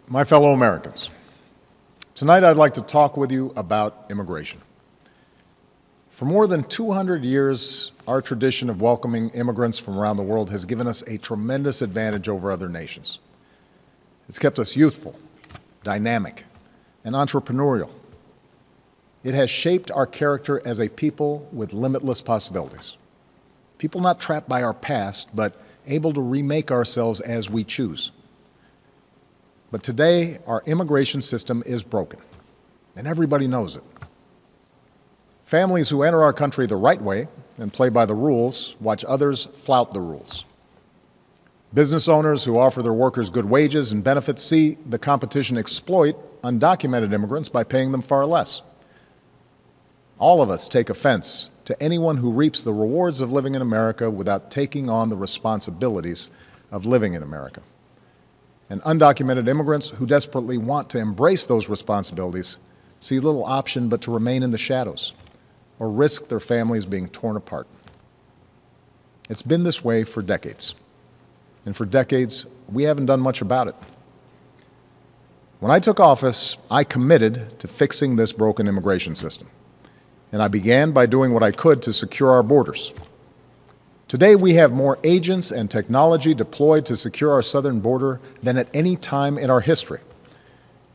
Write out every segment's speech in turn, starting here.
My fellow Americans, tonight I'd like to talk with you about immigration. For more than 200 years, our tradition of welcoming immigrants from around the world has given us a tremendous advantage over other nations. It's kept us youthful, dynamic, and entrepreneurial. It has shaped our character as a people with limitless possibilities. People not trapped by our past, but able to remake ourselves as we choose. But today, our immigration system is broken, and everybody knows it. Families who enter our country the right way and play by the rules watch others flout the rules. Business owners who offer their workers good wages and benefits see the competition exploit undocumented immigrants by paying them far less. All of us take offense to anyone who reaps the rewards of living in America without taking on the responsibilities of living in America. And undocumented immigrants who desperately want to embrace those responsibilities see little option but to remain in the shadows or risk their families being torn apart. It's been this way for decades. And for decades, we haven't done much about it. When I took office, I committed to fixing this broken immigration system. And I began by doing what I could to secure our borders. Today, we have more agents and technology deployed to secure our southern border than at any time in our history.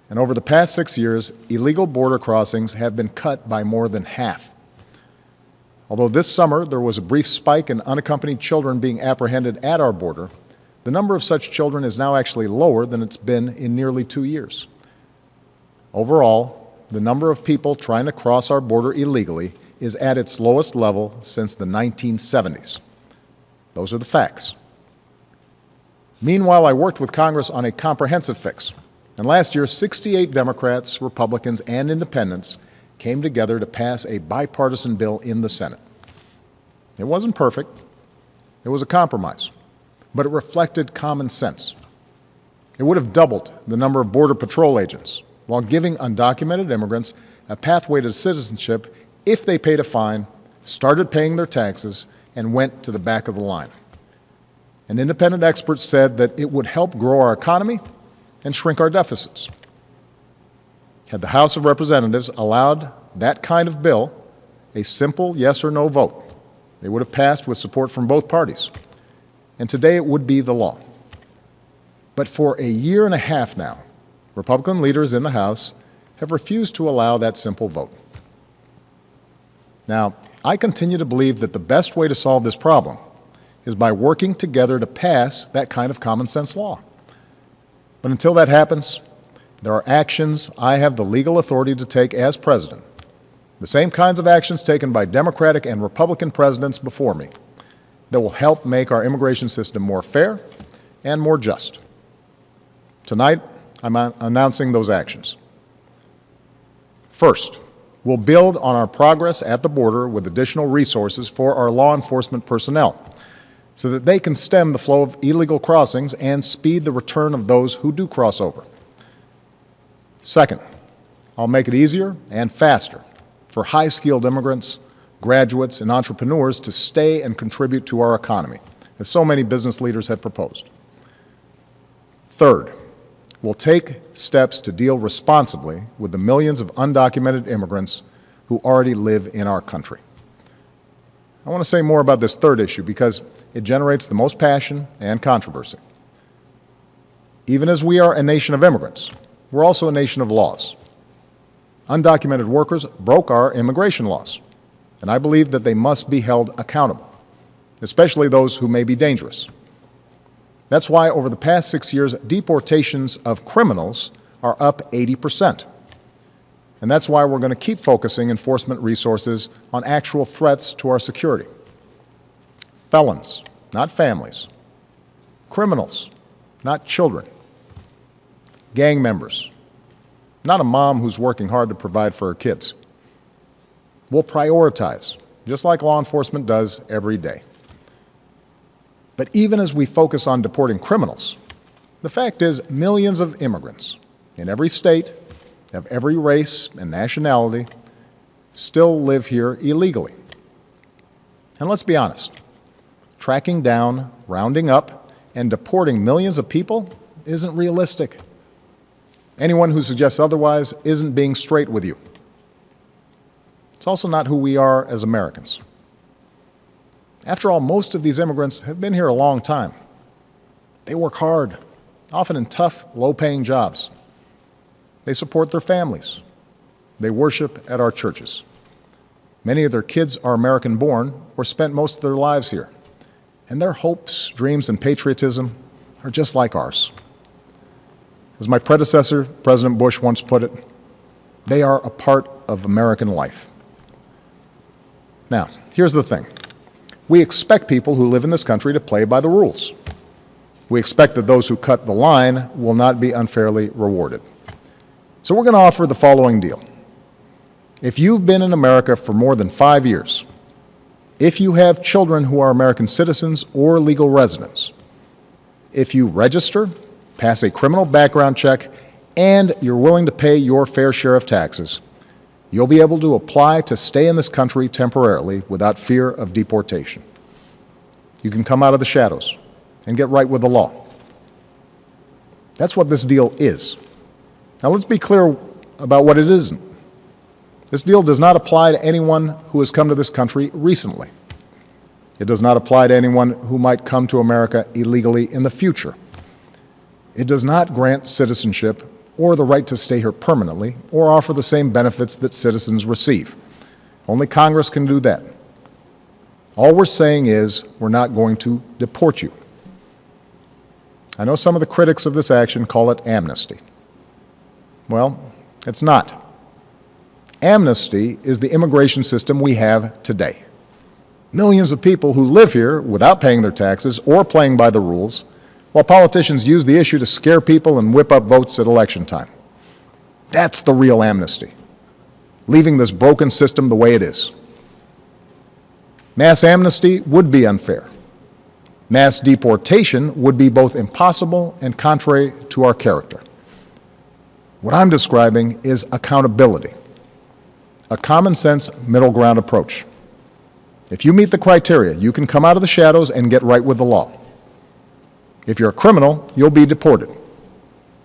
And over the past 6 years, illegal border crossings have been cut by more than half. Although this summer there was a brief spike in unaccompanied children being apprehended at our border, the number of such children is now actually lower than it's been in nearly 2 years. Overall, the number of people trying to cross our border illegally is at its lowest level since the 1970s. Those are the facts. Meanwhile, I worked with Congress on a comprehensive fix. And last year, 68 Democrats, Republicans, and independents came together to pass a bipartisan bill in the Senate. It wasn't perfect. It was a compromise. But it reflected common sense. It would have doubled the number of Border Patrol agents while giving undocumented immigrants a pathway to citizenship if they paid a fine, started paying their taxes, and went to the back of the line. And independent experts said that it would help grow our economy and shrink our deficits. Had the House of Representatives allowed that kind of bill, a simple yes or no vote, they would have passed with support from both parties. And today it would be the law. But for a year and a half now, Republican leaders in the House have refused to allow that simple vote. Now, I continue to believe that the best way to solve this problem is by working together to pass that kind of common sense law. But until that happens, there are actions I have the legal authority to take as president, the same kinds of actions taken by Democratic and Republican presidents before me, that will help make our immigration system more fair and more just. Tonight, I'm announcing those actions. First, we'll build on our progress at the border with additional resources for our law enforcement personnel so that they can stem the flow of illegal crossings and speed the return of those who do cross over. Second, I'll make it easier and faster for high-skilled immigrants, graduates, and entrepreneurs to stay and contribute to our economy, as so many business leaders have proposed. Third, we'll take steps to deal responsibly with the millions of undocumented immigrants who already live in our country. I want to say more about this third issue because it generates the most passion and controversy. Even as we are a nation of immigrants, we're also a nation of laws. Undocumented workers broke our immigration laws, and I believe that they must be held accountable, especially those who may be dangerous. That's why over the past 6 years, deportations of criminals are up 80%. And that's why we're going to keep focusing enforcement resources on actual threats to our security. Felons, not families. Criminals, not children. Gang members, not a mom who's working hard to provide for her kids. We'll prioritize, just like law enforcement does every day. But even as we focus on deporting criminals, the fact is millions of immigrants in every state, of every race and nationality, still live here illegally. And let's be honest, tracking down, rounding up, and deporting millions of people isn't realistic. Anyone who suggests otherwise isn't being straight with you. It's also not who we are as Americans. After all, most of these immigrants have been here a long time. They work hard, often in tough, low-paying jobs. They support their families. They worship at our churches. Many of their kids are American-born or spent most of their lives here. And their hopes, dreams, and patriotism are just like ours. As my predecessor, President Bush, once put it, they are a part of American life. Now, here's the thing. We expect people who live in this country to play by the rules. We expect that those who cut the line will not be unfairly rewarded. So we're going to offer the following deal. If you've been in America for more than 5 years, if you have children who are American citizens or legal residents, if you register, pass a criminal background check, and you're willing to pay your fair share of taxes, you'll be able to apply to stay in this country temporarily without fear of deportation. You can come out of the shadows and get right with the law. That's what this deal is. Now let's be clear about what it isn't. This deal does not apply to anyone who has come to this country recently. It does not apply to anyone who might come to America illegally in the future. It does not grant citizenship or the right to stay here permanently or offer the same benefits that citizens receive. Only Congress can do that. All we're saying is we're not going to deport you. I know some of the critics of this action call it amnesty. Well, it's not. Amnesty is the immigration system we have today. Millions of people who live here without paying their taxes or playing by the rules, while politicians use the issue to scare people and whip up votes at election time. That's the real amnesty, leaving this broken system the way it is. Mass amnesty would be unfair. Mass deportation would be both impossible and contrary to our character. What I'm describing is accountability, a common-sense middle ground approach. If you meet the criteria, you can come out of the shadows and get right with the law. If you're a criminal, you'll be deported.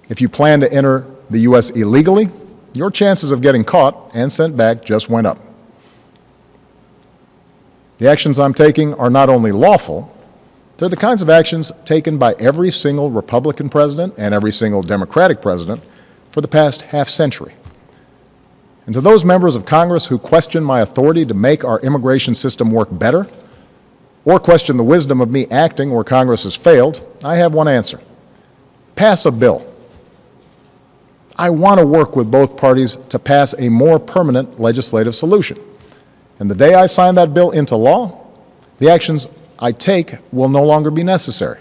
If you plan to enter the U.S. illegally, your chances of getting caught and sent back just went up. The actions I'm taking are not only lawful, they're the kinds of actions taken by every single Republican president and every single Democratic president for the past half-century. And to those members of Congress who question my authority to make our immigration system work better, or question the wisdom of me acting where Congress has failed, I have one answer. Pass a bill. I want to work with both parties to pass a more permanent legislative solution. And the day I sign that bill into law, the actions I take will no longer be necessary.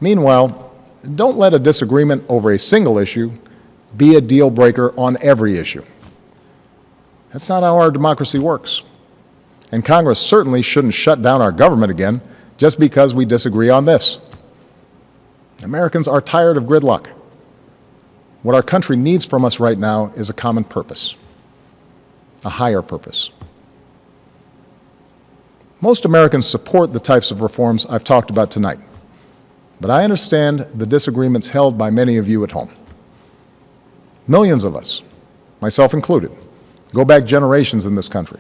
Meanwhile, don't let a disagreement over a single issue be a deal breaker on every issue. That's not how our democracy works. And Congress certainly shouldn't shut down our government again just because we disagree on this. Americans are tired of gridlock. What our country needs from us right now is a common purpose, a higher purpose. Most Americans support the types of reforms I've talked about tonight, but I understand the disagreements held by many of you at home. Millions of us, myself included, go back generations in this country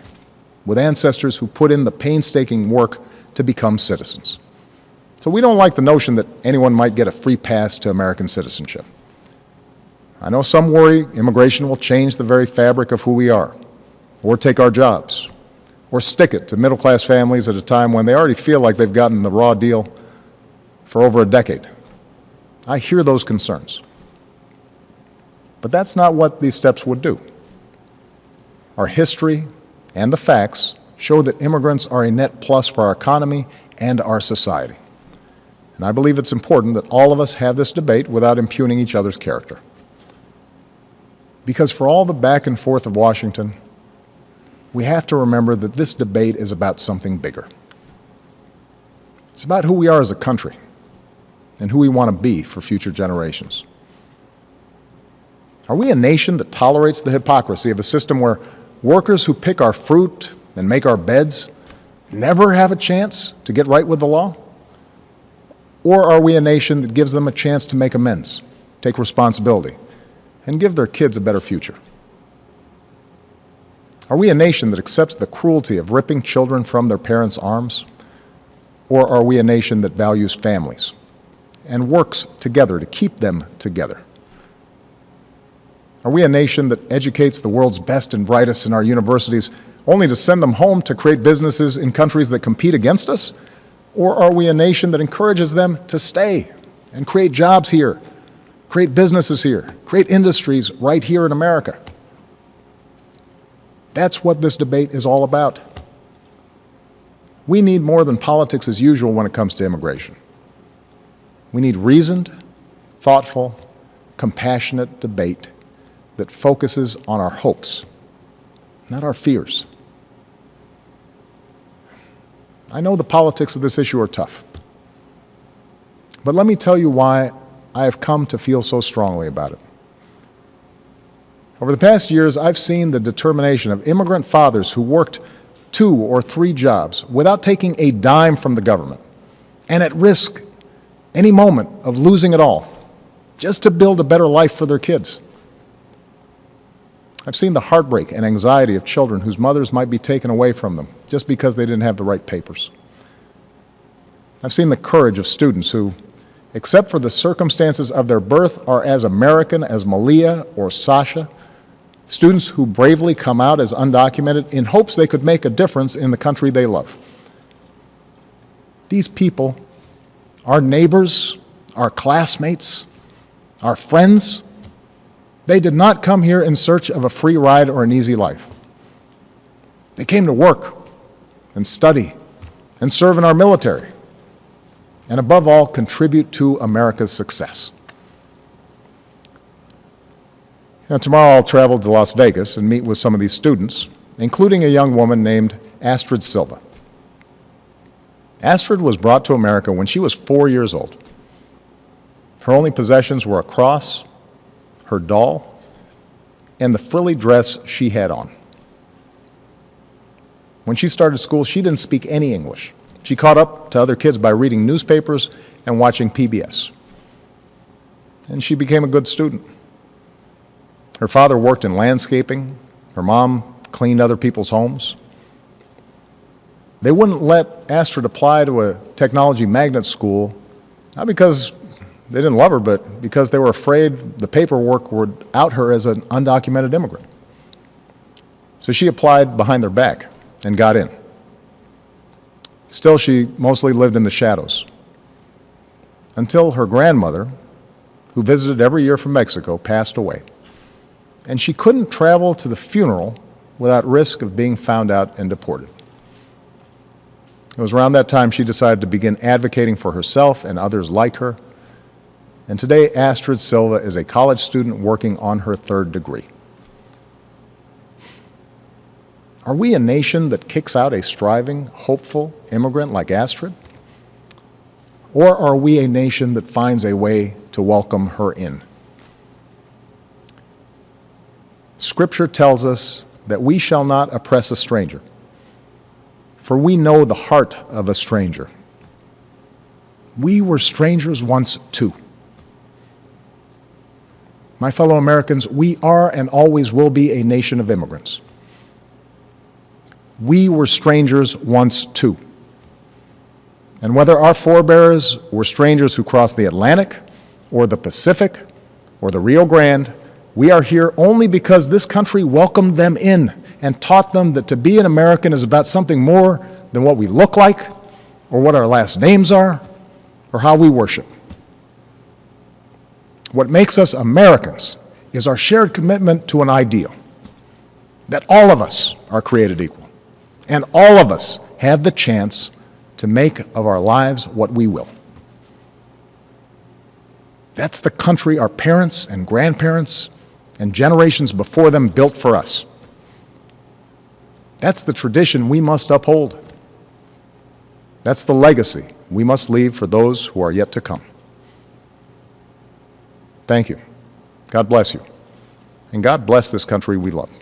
with ancestors who put in the painstaking work to become citizens. So we don't like the notion that anyone might get a free pass to American citizenship. I know some worry immigration will change the very fabric of who we are, or take our jobs, or stick it to middle-class families at a time when they already feel like they've gotten the raw deal for over a decade. I hear those concerns. But that's not what these steps would do. Our history and the facts show that immigrants are a net plus for our economy and our society. And I believe it's important that all of us have this debate without impugning each other's character. Because for all the back and forth of Washington, we have to remember that this debate is about something bigger. It's about who we are as a country and who we want to be for future generations. Are we a nation that tolerates the hypocrisy of a system where workers who pick our fruit and make our beds never have a chance to get right with the law? Or are we a nation that gives them a chance to make amends, take responsibility, and give their kids a better future? Are we a nation that accepts the cruelty of ripping children from their parents' arms? Or are we a nation that values families and works together to keep them together? Are we a nation that educates the world's best and brightest in our universities only to send them home to create businesses in countries that compete against us? Or are we a nation that encourages them to stay and create jobs here, create businesses here, create industries right here in America? That's what this debate is all about. We need more than politics as usual when it comes to immigration. We need reasoned, thoughtful, compassionate debate that focuses on our hopes, not our fears. I know the politics of this issue are tough, but let me tell you why I have come to feel so strongly about it. Over the past years, I've seen the determination of immigrant fathers who worked 2 or 3 jobs without taking a dime from the government and at risk any moment of losing it all just to build a better life for their kids. I've seen the heartbreak and anxiety of children whose mothers might be taken away from them just because they didn't have the right papers. I've seen the courage of students who, except for the circumstances of their birth, are as American as Malia or Sasha, students who bravely come out as undocumented in hopes they could make a difference in the country they love. These people, our neighbors, our classmates, our friends, they did not come here in search of a free ride or an easy life. They came to work and study and serve in our military and above all, contribute to America's success. Now, tomorrow I'll travel to Las Vegas and meet with some of these students, including a young woman named Astrid Silva. Astrid was brought to America when she was 4 years old. Her only possessions were a cross, her doll, and the frilly dress she had on. When she started school, she didn't speak any English. She caught up to other kids by reading newspapers and watching PBS. And she became a good student. Her father worked in landscaping. Her mom cleaned other people's homes. They wouldn't let Astrid apply to a technology magnet school, not because they didn't love her, but because they were afraid the paperwork would out her as an undocumented immigrant. So she applied behind their back and got in. Still, she mostly lived in the shadows until her grandmother, who visited every year from Mexico, passed away. And she couldn't travel to the funeral without risk of being found out and deported. It was around that time she decided to begin advocating for herself and others like her. And today, Astrid Silva is a college student working on her 3rd degree. Are we a nation that kicks out a striving, hopeful immigrant like Astrid? Or are we a nation that finds a way to welcome her in? Scripture tells us that we shall not oppress a stranger, for we know the heart of a stranger. We were strangers once too. My fellow Americans, we are and always will be a nation of immigrants. We were strangers once too. And whether our forebears were strangers who crossed the Atlantic or the Pacific or the Rio Grande, we are here only because this country welcomed them in and taught them that to be an American is about something more than what we look like or what our last names are or how we worship. What makes us Americans is our shared commitment to an ideal, that all of us are created equal, and all of us have the chance to make of our lives what we will. That's the country our parents and grandparents and generations before them built for us. That's the tradition we must uphold. That's the legacy we must leave for those who are yet to come. Thank you. God bless you. And God bless this country we love.